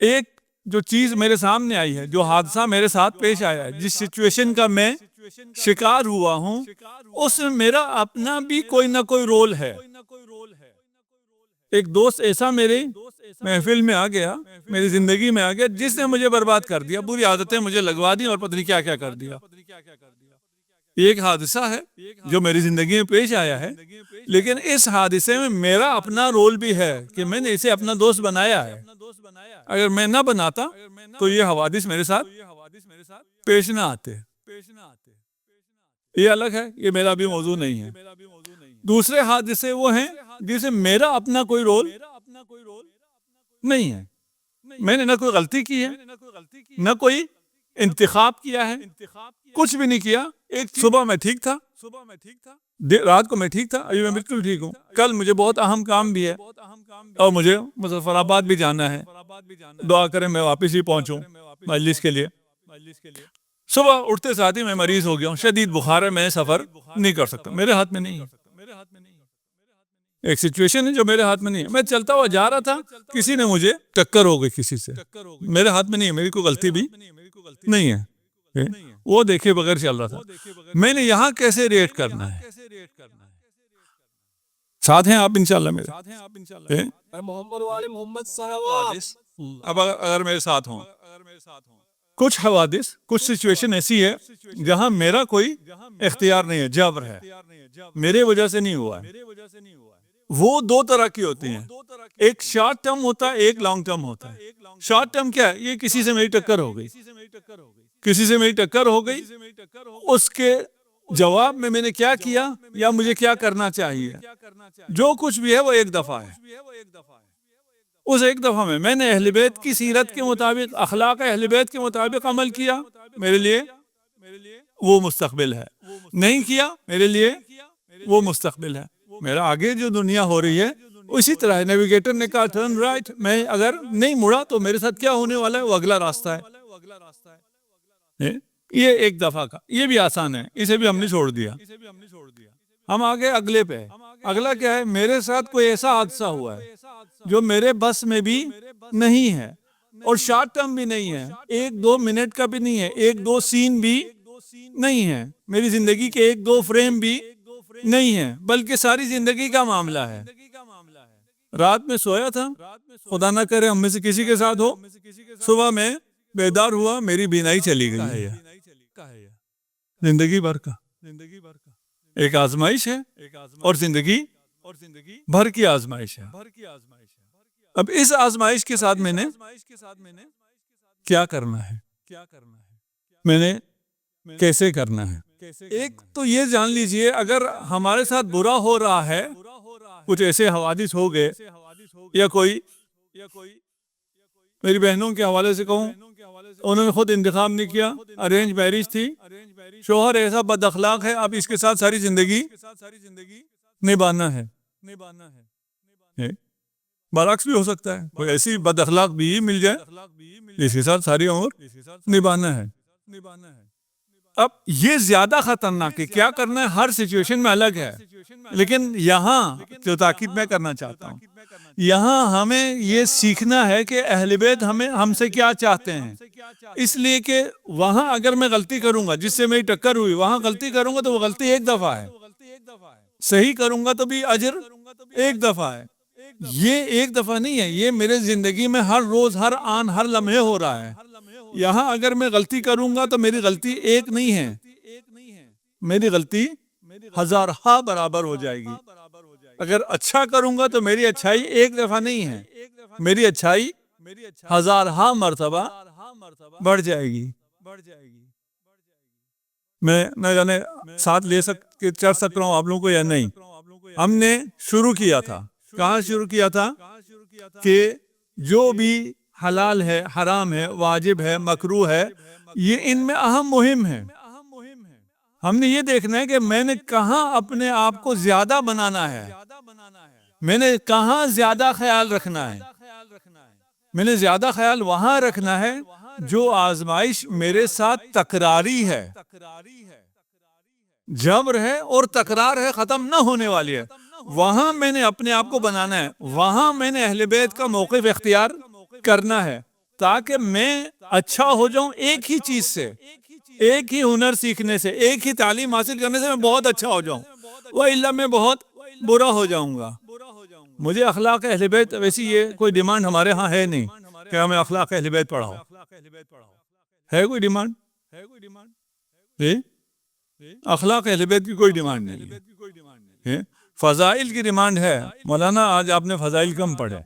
ایک جو چیز میرے سامنے آئی ہے، جو حادثہ میرے ساتھ پیش آیا ہے، جس سچویشن کا میں شکار ہوا ہوں، اس میں میرا اپنا بھی کوئی نہ کوئی رول ہے۔ ایک دوست ایسا میرے محفل میں آ گیا، میری زندگی میں آ گیا، جس نے مجھے برباد کر دیا، بری عادتیں مجھے لگوا دی اور پتہ نہیں کیا کیا کر دیا۔ یہ ایک حادثہ ہے جو میری زندگی میں پیش آیا ہے، لیکن اس حادثے میں میرا اپنا رول بھی ہے کہ میں نے اسے اپنا دوست بنایا ہے۔ اگر میں نہ بناتا تو یہ حوادث میرے ساتھ پیش نہ آتے۔ یہ الگ ہے، یہ میرا بھی موضوع نہیں ہے۔ دوسرے حادثے وہ ہیں جسے میرا اپنا کوئی رول نہیں ہے۔ میں نے نہ کوئی غلطی کی ہے، نہ کوئی انتخاب کیا ہے، کچھ بھی نہیں کیا۔ ایک صبح میں ٹھیک تھا، رات کو میں ٹھیک تھا، ابھی میں بالکل ٹھیک ہوں۔ کل مجھے بہت اہم کام بھی ہے اور مجھے مظفر آباد بھی جانا ہے، دعا کریں میں واپس ہی پہنچوں مجلس کے لیے۔ صبح اٹھتے ساتھ ہی میں مریض ہو گیا ہوں، شدید بخار ہے، میں سفر نہیں کر سکتا، میرے ہاتھ میں نہیں ہے۔ ایک سچویشن ہے جو میرے ہاتھ میں نہیں ہے۔ میں چلتا ہوا جا رہا تھا، کسی نے مجھے ٹکر ہو گئی کسی سے، میرے ہاتھ میں نہیں ہے، میری کوئی غلطی بھی نہیں ہے، وہ دیکھے بغیر چل رہا تھا۔ میں نے یہاں کیسے ریئیکٹ کرنا ہے؟ ساتھ ہیں آپ انشاءاللہ میرے؟ اب اگر میرے ساتھ ہوں، کچھ حوادث، کچھ سچویشن ایسی ہے جہاں میرا کوئی اختیار نہیں ہے، جبر ہے، میرے وجہ سے نہیں ہوا ہے۔ وہ دو طرح کی ہوتی ہیں، ایک شارٹ ٹرم ہوتا ہے، ایک لانگ ٹرم ہوتا ہے۔ شارٹ ٹرم کیا ہے؟ یہ کسی سے میری ٹکر ہو گئی، کسی سے میری ٹکر ہو گئی، اس کے جواب میں نے کیا کیا یا مجھے کیا کرنا چاہیے، جو کچھ بھی ہے وہ ایک دفعہ ہے۔ اس ایک دفعہ میں نے اہل بیت کی سیرت کے مطابق، اخلاق اہل بیت کے مطابق عمل کیا، میرے لیے وہ مستقبل ہے۔ نہیں کیا، میرے لیے وہ مستقبل ہے۔ میرا آگے جو دنیا ہو رہی ہے اسی طرح ہے۔ نیویگیٹر نے کہا ٹرن رائٹ، میں اگر نہیں مڑا تو میرے ساتھ کیا ہونے والا ہے، وہ اگلا راستہ ہے۔ یہ ایک دفعہ کا، یہ بھی آسان ہے، اسے بھی ہم نے چھوڑ دیا۔ ہم آگے اگلے پہ، اگلا کیا ہے؟ میرے ساتھ کوئی ایسا حادثہ ہوا ہے جو میرے بس میں بھی نہیں ہے اور شارٹ ٹرم بھی نہیں ہے، ایک دو منٹ کا بھی نہیں ہے، ایک دو سین بھی نہیں ہے، میری زندگی کے ایک دو فریم بھی نہیں ہے، بلکہ ساری زندگی کا معاملہ ہے۔ رات میں سویا تھا، خدا نہ کرے ہم میں سے کسی کے ساتھ ہو، صبح میں بیدار ہوا، میری بینائی چلی گئی۔ زندگی بھر کا ایک آزمائش ہے اور زندگی بھر کی آزمائش ہے۔ اب اس آزمائش کے ساتھ میں نے کیا کرنا ہے، میں نے کیسے کرنا ہے؟ ایک تو یہ جان لیجئے، اگر ہمارے ساتھ برا ہو رہا ہے، کچھ ایسے حوادث ہو گئے، یا کوئی میری بہنوں کے حوالے سے کہوں، انہوں نے خود انتخاب نہیں کیا، ارینج میرج تھی، شوہر ایسا بد اخلاق ہے، اب اس کے ساتھ ساری زندگی نبھانا ہے۔ برعکس بھی ہو سکتا ہے، کوئی ایسی بد اخلاق بھی مل جائے جس کے ساتھ ساری عمر نبھانا ہے۔ اب یہ زیادہ خطرناک ہے، کیا کرنا ہے ہر سچویشن میں الگ ہے، لیکن یہاں جو تاکید میں کرنا چاہتا ہوں، یہاں ہمیں یہ سیکھنا ہے کہ اہل بیت ہم سے کیا چاہتے ہیں، اس لیے کہ وہاں اگر میں غلطی کروں گا، جس سے میری ٹکر ہوئی، وہاں غلطی کروں گا تو وہ غلطی ایک دفعہ ہے، صحیح کروں گا تو بھی اجر ایک دفعہ ہے۔ یہ ایک دفعہ نہیں ہے، یہ میرے زندگی میں ہر روز، ہر آن، ہر لمحے ہو رہا ہے۔ یہاں اگر میں غلطی کروں گا تو میری غلطی ایک نہیں ہے، میری غلطی ہزارہا برابر ہو جائے گی۔ اگر اچھا کروں گا تو میری اچھائی ایک دفعہ نہیں ہے، میری اچھائی ہزارہا مرتبہ بڑھ جائے گی۔ میں نہ جانے ساتھ چڑھ سک رہا ہوں آپ لوگوں کو یا نہیں۔ ہم نے شروع کیا تھا، کہاں شروع کیا تھا کہ جو بھی حلال ہے، حرام ہے، واجب ہے، مکروہ ہے، یہ ان میں اہم مہم ہے۔ ہم نے یہ دیکھنا ہے کہ میں نے کہاں اپنے آپ کو زیادہ بنانا ہے، میں نے کہاں زیادہ خیال رکھنا ہے۔ میں نے زیادہ خیال وہاں رکھنا ہے جو آزمائش میرے ساتھ تکراری ہے، جبر ہے اور تکرار ہے، ختم نہ ہونے والی ہے، وہاں میں نے اپنے آپ کو بنانا ہے، وہاں میں نے اہل بیت کا موقف اختیار کرنا ہے، تاکہ میں اچھا ہو جاؤں ایک ہی چیز سے، ایک ہی ہنر سیکھنے سے، ایک ہی تعلیم حاصل کرنے سے میں بہت اچھا ہو جاؤں، وَإِلَّا میں بہت برا ہو جاؤں گا۔ مجھے اخلاق اہل بیت، ویسی یہ کوئی ڈیمانڈ ہمارے ہاں ہے نہیں کہ ہمیں اخلاق اہل بیت پڑھاؤ، ہے کوئی ڈیمانڈ؟ جی، اخلاق اہل بیت کی کوئی ڈیمانڈ نہیں ہے۔ فضائل کی ڈیمانڈ ہے، مولانا آج آپ نے فضائل کم پڑھے،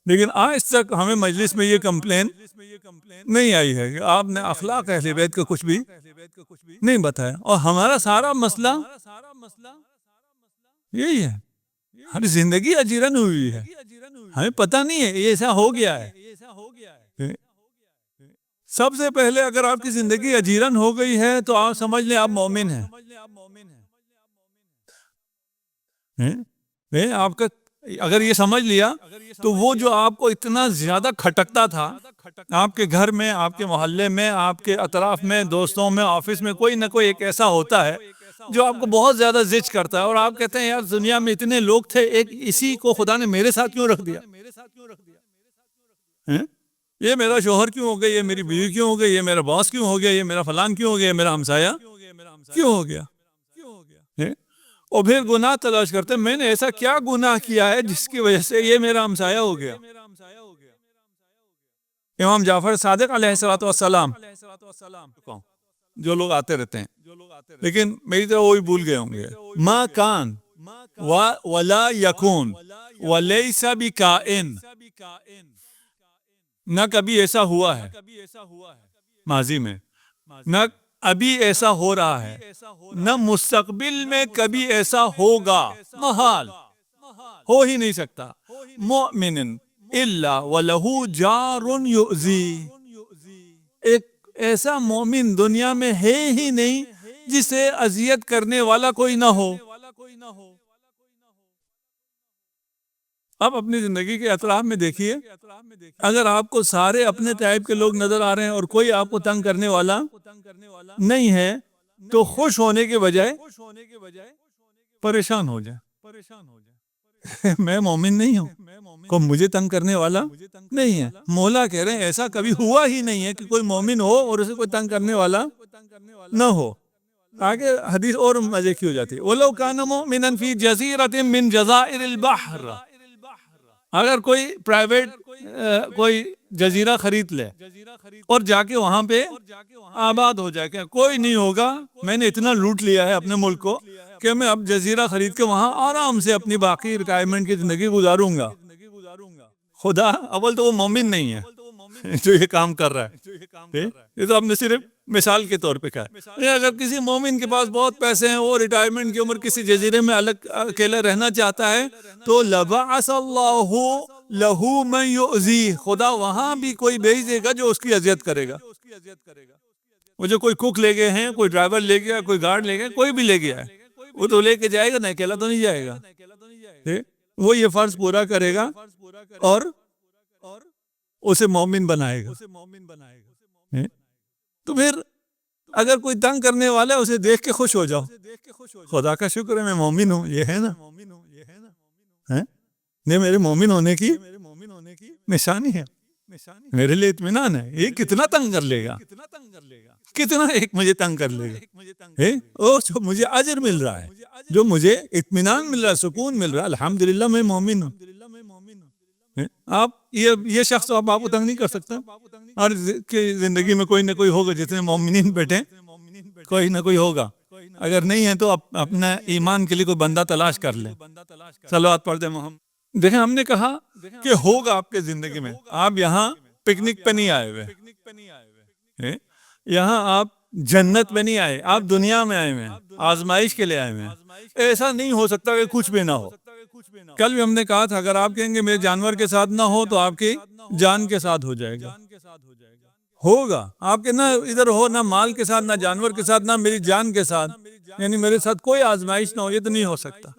لیکن آج تک ہمیں مجلس میں یہ کمپلین نہیں آئی ہے کہ آپ نے اخلاق اہل بیت کا کچھ بھی نہیں بتایا، اور ہمارا سارا مسئلہ یہی ہے، ہر زندگی اجیرن ہوئی ہے، ہمیں پتہ نہیں ہے یہ ایسا ہو گیا ہے۔ سب سے پہلے اگر آپ کی زندگی اجیرن ہو گئی ہے تو آپ سمجھ لیں آپ مومن ہیں۔ آپ کا اگر یہ سمجھ لیا تو وہ جو آپ کو اتنا زیادہ کھٹکتا تھا، آپ کے گھر میں، آپ کے محلے میں، آپ کے اطراف میں، دوستوں میں، آفس میں، کوئی نہ کوئی ایک ایسا ہوتا ہے جو آپ کو بہت زیادہ زج کرتا ہے، اور آپ کہتے ہیں یار دنیا میں اتنے لوگ تھے، ایک اسی کو خدا نے میرے ساتھ کیوں رکھ دیا؟ یہ میرا شوہر کیوں ہو گیا، یہ میری بیوی کیوں ہو گئی، یہ میرا باس کیوں ہو گیا، یہ میرا فلان کیوں ہو گیا، یہ میرا ہمسایہ کیوں ہو گیا؟ اور پھر گناہ تلاش کرتے ہیں، میں نے ایسا کیا گناہ کیا ہے جس کی وجہ سے یہ میرا ہمسایہ ہو گیا؟ امام جعفر صادق علیہ السلام جو لوگ آتے رہتے ہیں لیکن میری طرح وہی بھول گئے ہوں گے، ما کان ولا یکون ولیس بکائن، نہ کبھی ایسا ہوا ہے ماضی میں، نہ ابھی ایسا ہو رہا ہے، نہ مستقبل میں کبھی ایسا ہوگا، محال، ہو ہی نہیں سکتا، مؤمن الا وله جار یؤذی، ایک ایسا مومن دنیا میں ہے ہی نہیں جسے اذیت کرنے والا کوئی نہ ہو۔ اب اپنی زندگی کے اطراف میں دیکھیے، اگر آپ کو سارے اپنے ٹائپ کے لوگ نظر آ رہے ہیں اور کوئی آپ کو تنگ کرنے والا نہیں ہے تو خوش ہونے کے بجائے پریشان ہو جائے۔ میں مومن نہیں ہوں، کوئی مجھے تنگ کرنے والا نہیں ہے۔ مولا کہہ رہے ہیں ایسا کبھی ہوا ہی نہیں ہے کہ کوئی مومن ہو اور اسے کوئی تنگ کرنے والا نہ ہو۔ آگے حدیث اور مزے کی ہو جاتی ہے، وَلَوْ كَانَ مُؤْمِنًا فِي جَزِيرَةٍ مِّن جَزَائِرِ الْبَحْرِ، اگر کوئی پرائیویٹ کوئی جزیرہ خرید لے اور جا کے وہاں پہ آباد ہو جائے کہ کوئی نہیں ہوگا، میں نے اتنا لوٹ لیا ہے اپنے ملک کو کہ میں اب جزیرہ خرید کے وہاں آرام سے اپنی باقی ریٹائرمنٹ کی زندگی گزاروں گا۔ خدا اول تو وہ مومن نہیں ہے جو یہ کام کر رہا ہے، یہ تو ہم نے صرف مثال کے طور پہ کہا ہے۔ اگر کسی مومن کے پاس بہت پیسے ہیں، وہ ریٹائرمنٹ کی عمر کسی جزیرے میں الگ اکیلا رہنا چاہتا ہے تو لَبَعَثَ اللَّهُ لَهُ مَن يُؤْذِيهُ، خدا وہاں بھی کوئی بھیجے گا جو اس کی اذیت کرے گا۔ وہ جو کوئی کوک لے گئے ہیں، کوئی ڈرائیور لے گیا، کوئی گارڈ لے گیا، کوئی بھی لے گیا ہے، وہ تو لے کے جائے گا نا، اکیلا تو نہیں جائے گا۔ وہ یہ فرض پورا کرے گا اور اسے مومن بنائے گا۔ تو پھر اگر کوئی تنگ کرنے والا ہے اسے دیکھ کے خوش ہو جاؤ، خدا کا شکر ہے میں مومن ہوں، یہ ہے نا، یہ میرے مومن ہونے کی نشانی ہے، میرے لیے اطمینان ہے۔ یہ کتنا تنگ کر لے گا، کتنا ایک مجھے تنگ کر لے گا، جو مجھے اجر مل رہا ہے، جو مجھے اطمینان مل رہا ہے، سکون مل رہا ہے، الحمدللہ میں مومن ہوں۔ آپ یہ شخص آپ کو تنگ نہیں کر سکتا، ہر زندگی میں کوئی نہ کوئی ہوگا، جتنے مومنین بیٹھے کوئی نہ کوئی ہوگا، اگر نہیں ہے تو اپنا ایمان کے لیے کوئی بندہ تلاش کر لیں، صلوات پڑھ دیں محمد۔ دیکھیں ہم نے کہا کہ ہوگا آپ کے زندگی میں، آپ یہاں پکنک پہ نہیں آئے ہوئے، یہاں آپ جنت میں نہیں آئے، آپ دنیا میں آئے ہوئے ہیں، آزمائش کے لیے آئے ہوئے ہیں۔ ایسا نہیں ہو سکتا کہ کچھ بھی نہ ہو۔ کل بھی ہم نے کہا تھا اگر آپ کہیں گے میرے جانور کے ساتھ نہ ہو تو آپ کی جان کے ساتھ ہو جائے گا، ہوگا آپ کے نہ ادھر ہو، نہ مال کے ساتھ، نہ جانور کے ساتھ، نہ میری جان کے ساتھ، یعنی میرے ساتھ کوئی آزمائش نہ ہو، یہ تو نہیں ہو سکتا۔